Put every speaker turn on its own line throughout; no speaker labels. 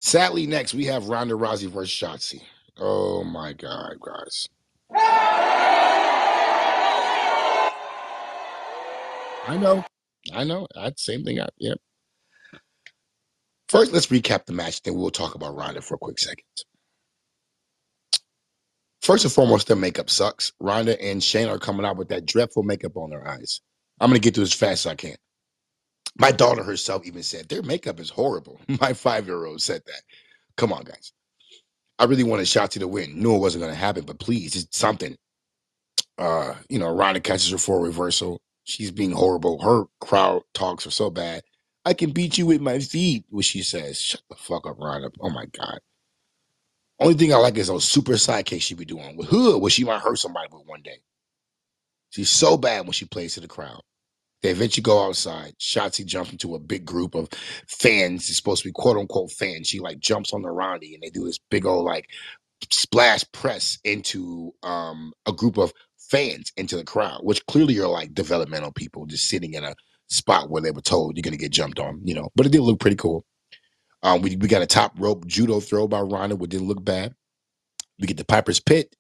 Sadly, next we have Ronda Rousey versus Shotzi. Oh my God, guys. I know. I know. Same thing. Yep. First, let's recap the match, then we'll talk about Ronda for a quick second. First and foremost, their makeup sucks. Ronda and Shayna are coming out with that dreadful makeup on their eyes. I'm going to get through as fast as I can. My daughter herself even said their makeup is horrible. My 5-year-old said that. Come on, guys. I really wanted Shotzi to win. Knew it wasn't going to happen, but please, it's something. Ronda catches her for a reversal. She's being horrible. Her crowd talks are so bad. I can beat you with my feet, what she says. Shut the fuck up, Ronda. Oh my God. Only thing I like is those super sidekicks she be doing with Hood, where she might hurt somebody with one day. She's so bad when she plays to the crowd. They eventually go outside. Shotzi jumps into a big group of fans. It's supposed to be quote unquote fans. She like jumps on the Rondi and they do this big old like splash press into a group of fans into the crowd, which clearly are like developmental people just sitting in a spot where they were told you're gonna get jumped on, But it did look pretty cool. We got a top rope judo throw by Ronda, which didn't look bad. We get the Piper's Pit.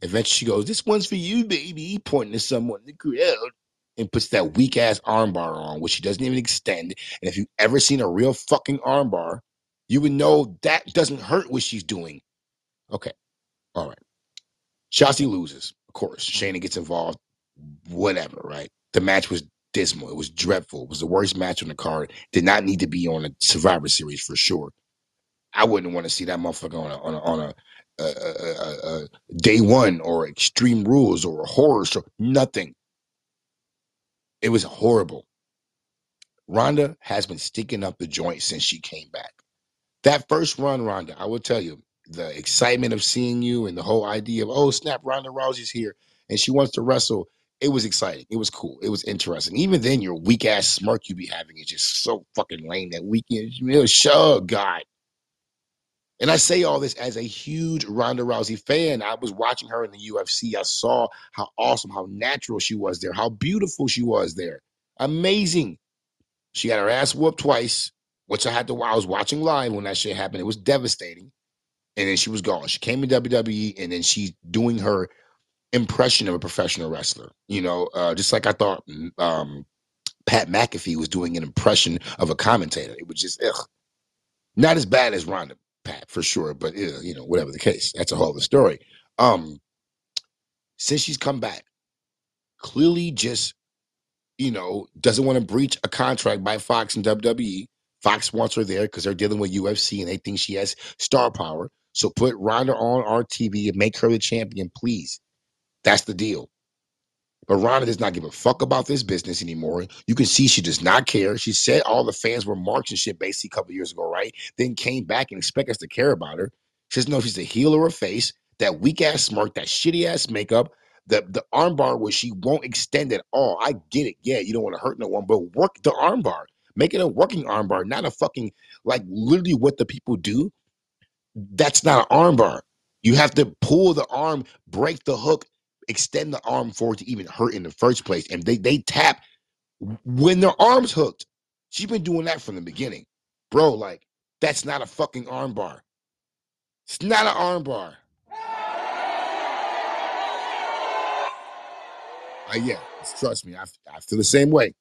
Eventually she goes, "This one's for you, baby," pointing to someone in the crowd, and puts that weak ass armbar on, which she doesn't even extend. And if you've ever seen a real fucking armbar, you would know that doesn't hurt what she's doing. Okay. All right. Shotzi loses, of course. Shayna gets involved, whatever, right? The match was dismal. It was dreadful. It was the worst match on the card. Did not need to be on a Survivor Series for sure. I wouldn't want to see that motherfucker on a day one or Extreme Rules or a horror show. Nothing. It was horrible. Ronda has been sticking up the joint since she came back. That first run, Ronda, I will tell you, the excitement of seeing you and the whole idea of, oh, snap, Ronda Rousey's here and she wants to wrestle. It was exciting. It was cool. It was interesting. Even then, your weak ass smirk you be having is just so fucking lame that weekend. Sure, God. And I say all this as a huge Ronda Rousey fan. I was watching her in the UFC. I saw how awesome, how natural she was there, how beautiful she was there. Amazing. She got her ass whooped twice, which I was watching live when that shit happened. It was devastating. And then she was gone. She came to WWE, and then she's doing her impression of a professional wrestler. Just like I thought Pat McAfee was doing an impression of a commentator. It was just not as bad as Ronda Pat for sure, but whatever the case, that's a whole other story. Since she's come back, clearly just doesn't want to breach a contract by Fox and WWE. Fox wants her there because they're dealing with UFC and they think she has star power. So put Ronda on our TV and make her the champion, please. That's the deal. But Ronda does not give a fuck about this business anymore. You can see she does not care. She said all the fans were marks and shit basically a couple years ago, right? Then came back and expect us to care about her. She doesn't know if she's a heel or a face. That weak ass smirk, that shitty ass makeup, the armbar where she won't extend at all. I get it. Yeah, you don't want to hurt no one, but work the armbar. Make it a working armbar, not a fucking, like literally what the people do. That's not an armbar. You have to pull the arm, break the hook, extend the arm for it to even hurt in the first place. And they tap when their arm's hooked. She's been doing that from the beginning. Bro, like, that's not a fucking armbar. It's not an armbar. Yeah, trust me, I feel the same way.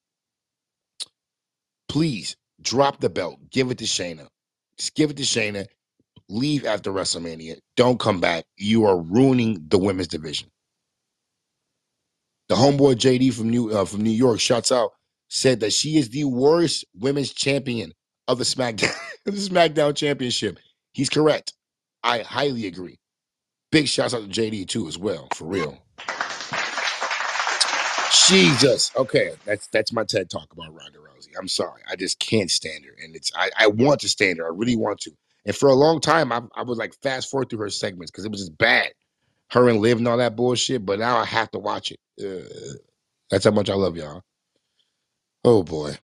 Please drop the belt. Give it to Shayna. Just give it to Shayna. Leave after WrestleMania. Don't come back. You are ruining the women's division. The homeboy JD from New York, shouts out, said that she is the worst women's champion of the SmackDown the SmackDown Championship. He's correct. I highly agree. Big shouts out to JD too as well, for real. Jesus. Okay, that's my TED talk about Ronda Rousey. I'm sorry, I just can't stand her, and I want to stand her. I really want to. And for a long time, I would like fast forward through her segments because it was just bad. Her and Liv and all that bullshit. But now I have to watch it. That's how much I love y'all. Oh boy.